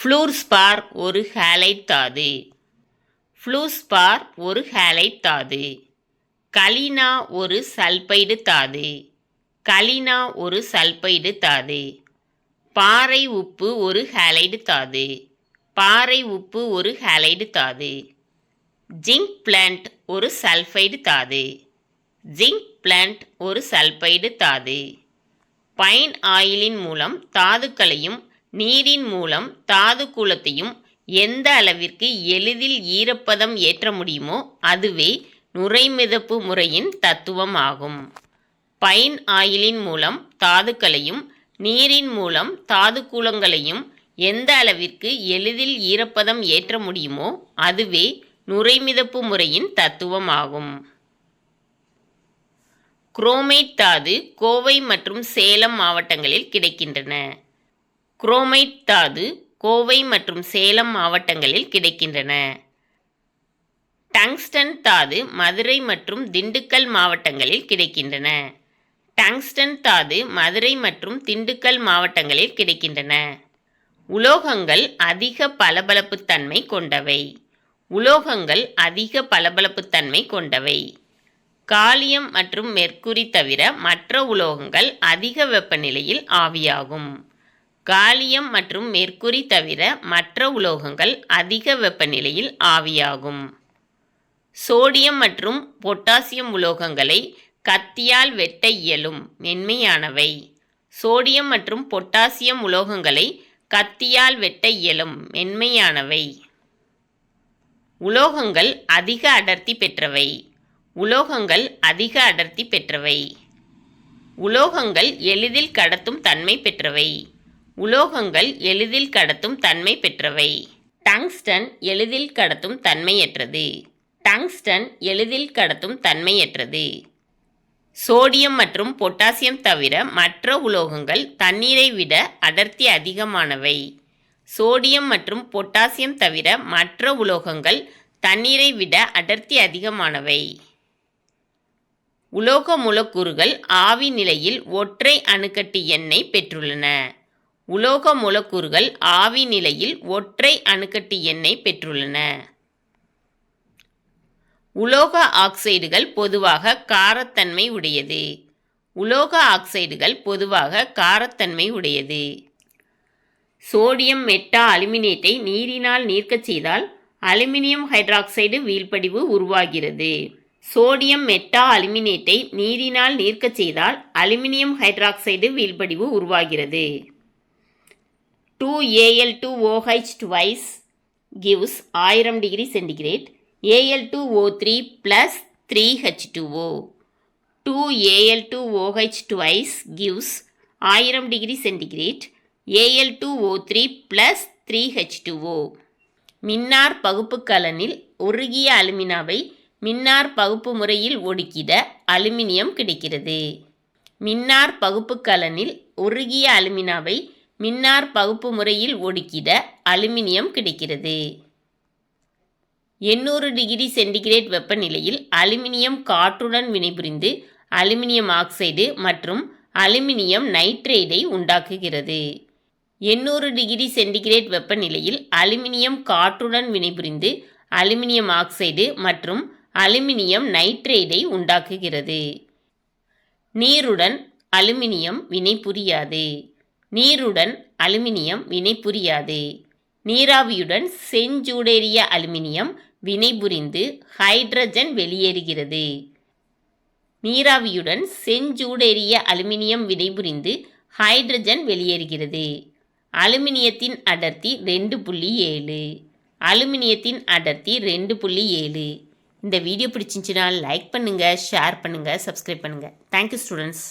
ஃப்ளூர்ஸ்பார் ஒரு ஹேலைட் தாது. ஃப்ளூர்ஸ்பார் ஒரு ஹேலைட் தாது. கலினா ஒரு சல்பைடு தாது. கலினா ஒரு சல்பைடு தாது. பாறை உப்பு ஒரு ஹேலைடு தாது. பாறை உப்பு ஒரு ஹேலைடு தாது. ஜிங்க் பிளான்ட் ஒரு சல்பைடு தாது. ஜிங்க் பிளான்ட் ஒரு சல்பைடு தாது. பைன் ஆயிலின் மூலம் தாதுக்களையும் நீரின் மூலம் தாது கூலத்தையும் எந்த அளவிற்கு எளிதில் ஈரப்பதம் ஏற்ற முடியுமோ அதுவே நுரைமிதப்பு முறையின் தத்துவம் ஆகும். பைன் ஆயிலின் மூலம் தாதுக்களையும் நீரின் மூலம் தாது கூலங்களையும் எந்த அளவிற்கு எளிதில் ஈரப்பதம் ஏற்ற முடியுமோ அதுவே நுரைமிதப்பு முறையின் தத்துவம் ஆகும். குரோமைட் தாது கோவை மற்றும் சேலம் மாவட்டங்களில் கிடைக்கின்றன. குரோமைட் தாது கோவை மற்றும் சேலம் மாவட்டங்களில் கிடைக்கின்றன. டங்ஸ்டன் தாது மதுரை மற்றும் திண்டுக்கல் மாவட்டங்களில் கிடைக்கின்றன. டங்ஸ்டன் தாது மதுரை மற்றும் திண்டுக்கல் மாவட்டங்களில் கிடைக்கின்றன. உலோகங்கள் அதிக பளபளப்புத்தன்மை கொண்டவை. உலோகங்கள் அதிக பளபளப்புத்தன்மை கொண்டவை. காலியம் மற்றும் மெர்க்குரி தவிர மற்ற உலோகங்கள் அதிக வெப்பநிலையில் ஆவியாகும். காலியம் மற்றும் மெர்க்குரி தவிர மற்ற உலோகங்கள் அதிக வெப்பநிலையில் ஆவியாகும். சோடியம் மற்றும் பொட்டாசியம் உலோகங்களை கத்தியால் வெட்ட இயலும் மென்மையானவை. சோடியம் மற்றும் பொட்டாசியம் உலோகங்களை கத்தியால் வெட்ட இயலும் மென்மையானவை. உலோகங்கள் அதிக அடர்த்தி பெற்றவை. உலோகங்கள் அதிக அடர்த்தி பெற்றவை. உலோகங்கள் எளிதில் கடத்தும் தன்மை பெற்றவை. உலோகங்கள் எளிதில் கடத்தும் தன்மை பெற்றவை. டங்ஸ்டன் எளிதில் கடத்தும் தன்மையற்றது. டங்ஸ்டன் எளிதில் கடத்தும் தன்மையற்றது. சோடியம் மற்றும் பொட்டாசியம் தவிர மற்ற உலோகங்கள் தண்ணீரை விட அடர்த்தி அதிகமானவை. சோடியம் மற்றும் பொட்டாசியம் தவிர மற்ற உலோகங்கள் தண்ணீரை விட அடர்த்தி அதிகமானவை. உலோக மூலக்கூறுகள் ஆவி நிலையில் ஒற்றை அணுக்கட்டு எண்ணை பெற்றுள்ளன. உலோக மூலக்கூறுகள் ஆவி நிலையில் ஒற்றை அணுக்கட்டு எண்ணை பெற்றுள்ளன. உலோக ஆக்சைடுகள் பொதுவாக காரத்தன்மை உடையது. உலோக ஆக்சைடுகள் பொதுவாக காரத்தன்மை உடையது. சோடியம் மெட்டா அலுமினேட்டை நீரினால் நீர்க்கச் செய்தால் அலுமினியம் ஹைட்ராக்சைடு வீழ்படிவு உருவாகிறது. சோடியம் மெட்டா அலுமினேட்டை நீரினால் நீர்க்கச் செய்தால் அலுமினியம் ஹைட்ராக்சைடு வீழ்படிவு உருவாகிறது. 2Al2OH twice gives 1000 degree centigrade. Al2O3 plus 3H2O. 2Al2OH twice gives 1000 degree centigrade. Al2O3 plus 3H2O. மின்னார் பகுப்பு கலனில் உருகிய அலுமினாவை மின்னார் பகுப்பு முறையில் ஒடுக்கிட அலுமினியம் கிடைக்கிறது. மின்னார் பகுப்பு கலனில் உருகிய அலுமினாவை மின்னார் பகுப்பு முறையில் ஒடுக்கிட அலுமினியம் கிடைக்கிறது. 800 டிகிரி சென்டிகிரேட் வெப்பநிலையில் அலுமினியம் காற்றுடன் வினைபுரிந்து அலுமினியம் ஆக்சைடு மற்றும் அலுமினியம் நைட்ரேட்டை உண்டாக்குகிறது. 800 டிகிரி சென்டிகிரேட் வெப்பநிலையில் அலுமினியம் காற்றுடன் வினைபுரிந்து அலுமினியம் ஆக்சைடு மற்றும் அலுமினியம் நைட்ரேட்டை உண்டாக்குகிறது. நீருடன் அலுமினியம் வினைபுரியாது. நீருடன் அலுமினியம் வினைபுரியாது. நீராவியுடன் செஞ்சூடேறிய அலுமினியம் வினைபுரிந்து ஹைட்ரஜன் வெளியேறுகிறது. நீராவியுடன் செஞ்சூடேறிய அலுமினியம் வினைபுரிந்து ஹைட்ரஜன் வெளியேறுகிறது. அலுமினியத்தின் அடர்த்தி 2.7. அலுமினியத்தின் அடர்த்தி 2.7. இந்த வீடியோ பிடிச்சிருந்துச்சுன்னா லைக் பண்ணுங்கள், ஷேர் பண்ணுங்கள், சப்ஸ்கிரைப் பண்ணுங்கள். Thank you students.